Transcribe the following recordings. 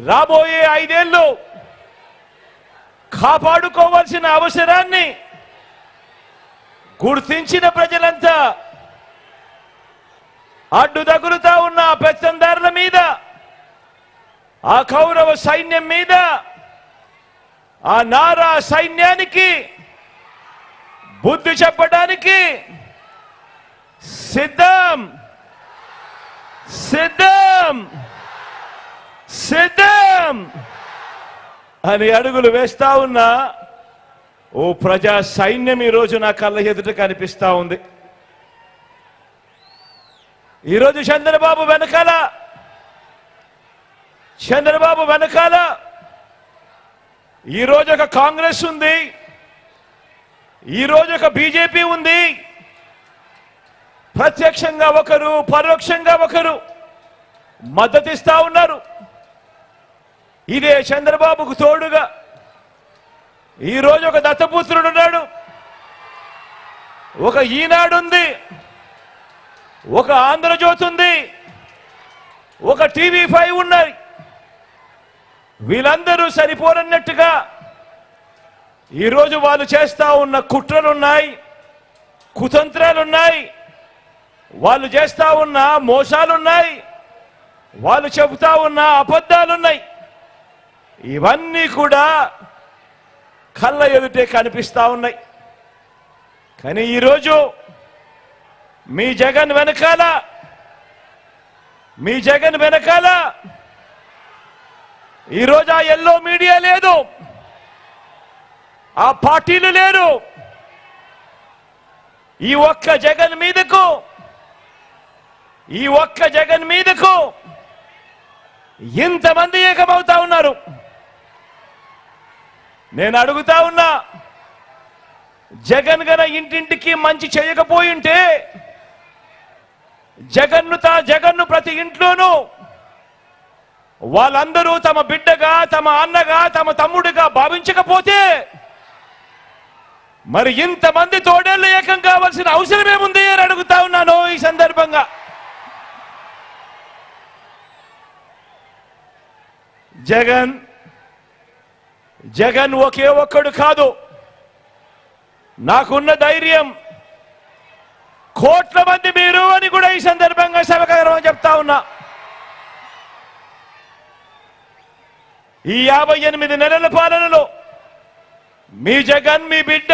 రాబోయే 5 ఏళ్ళు కాపాడుకోవాల్సిన అవసరాన్ని గుర్తించిన ప్రజలంతా అడ్డు తగులుతా ఉన్న పెత్తందారుల మీద, ఆ కౌరవ సైన్యం మీద, ఆ నారా సైన్యానికి బుద్ధి చెప్పడానికి సిద్ధం సిద్ధం సిద్ధం అని అడుగులు వేస్తా ఉన్నా ఓ ప్రజా సైన్యం ఈరోజు నా కళ్ళ ఎదుట కనిపిస్తా ఉంది. ఈరోజు చంద్రబాబు వెనకాల ఈరోజు ఒక కాంగ్రెస్ ఉంది, ఈరోజు ఒక బీజేపీ ఉంది. ప్రత్యక్షంగా ఒకరు, పరోక్షంగా ఒకరు మద్దతిస్తా ఉన్నారు. ఇదే చంద్రబాబుకు తోడుగా ఈరోజు ఒక దత్తపుత్రుడు ఉన్నాడు, ఒక ఈనాడు ఉంది, ఒక ఆంధ్రజ్యోతి ఉంది, ఒక TV5 ఉన్నాయి. వీళ్ళందరూ సరిపోరన్నట్టుగా ఈరోజు వాళ్ళు చేస్తా ఉన్న కుట్రలున్నాయి, కుతంత్రాలున్నాయి, వాళ్ళు చేస్తా ఉన్న మోసాలున్నాయి, వాళ్ళు చెబుతా ఉన్న అబద్ధాలున్నాయి. ఇవన్నీ కూడా కళ్ళ ఎదుటే కనిపిస్తా ఉన్నాయి. కానీ ఈరోజు మీ జగన్ వెనకాల ఈరోజు ఆ ఎల్లో మీడియా లేదు, ఆ పార్టీలు లేరు. ఈ ఒక్క జగన్ మీదకు ఇంతమంది ఏకమవుతా ఉన్నారు. నేను అడుగుతా ఉన్నా, జగన్ గన ఇంటింటికి మంచి చేయకపోయింటే, జగన్ను ప్రతి ఇంట్లోనూ వాళ్ళందరూ తమ బిడ్డగా, తమ అన్నగా, తమ తమ్ముడిగా భావించకపోతే మరి ఇంతమంది తోడేళ్లు ఏకం కావాల్సిన అవసరమేముంది అని అడుగుతా ఉన్నాను ఈ సందర్భంగా. జగన్ ఒకే ఒక్కడు కాదు. నాకున్న ధైర్యం కోట్ల మంది మీరు అని కూడా ఈ సందర్భంగా సభగర్వం చెప్తా ఉన్నా. ఈ 58 నెలల పాలనలో మీ జగన్, మీ బిడ్డ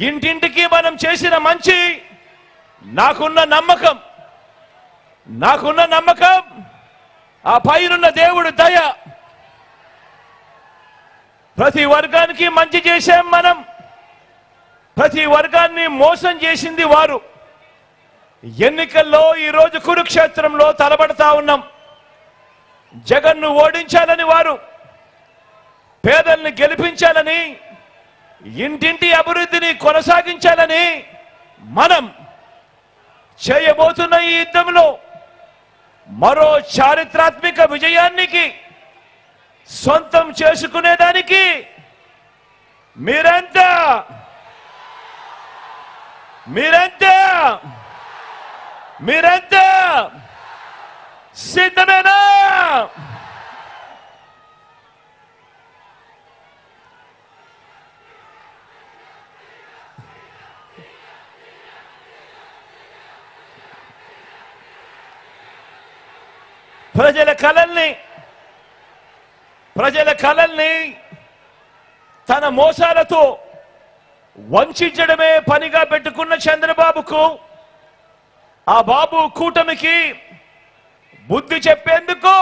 ఇంటింటికి మనం చేసిన మంచి, నాకున్న నమ్మకం ఆ పైనున్న దేవుడు దయ. ప్రతి వర్గానికి మంచి చేశాం మనం, ప్రతి వర్గాన్ని మోసం చేసింది వారు. ఎన్నికల్లో ఈరోజు కురుక్షేత్రంలో తలబడతా ఉన్నాం. జగన్ను ఓడించాలని వారు, పేదల్ని గెలిపించాలని, ఇంటింటి అభివృద్ధిని కొనసాగించాలని మనం చేయబోతున్న ఈ యుద్ధంలో మరో చారిత్రాత్మక విజయానికి సొంతం చేసుకునేదానికి మీరంతా సిద్ధమేనా? ప్రజల కలల్ని తన మోసాలతో వంచడమే పనిగా పెట్టుకున్న చంద్రబాబుకు, ఆ బాబు కూటమికి బుద్ధి చెప్పేందుకు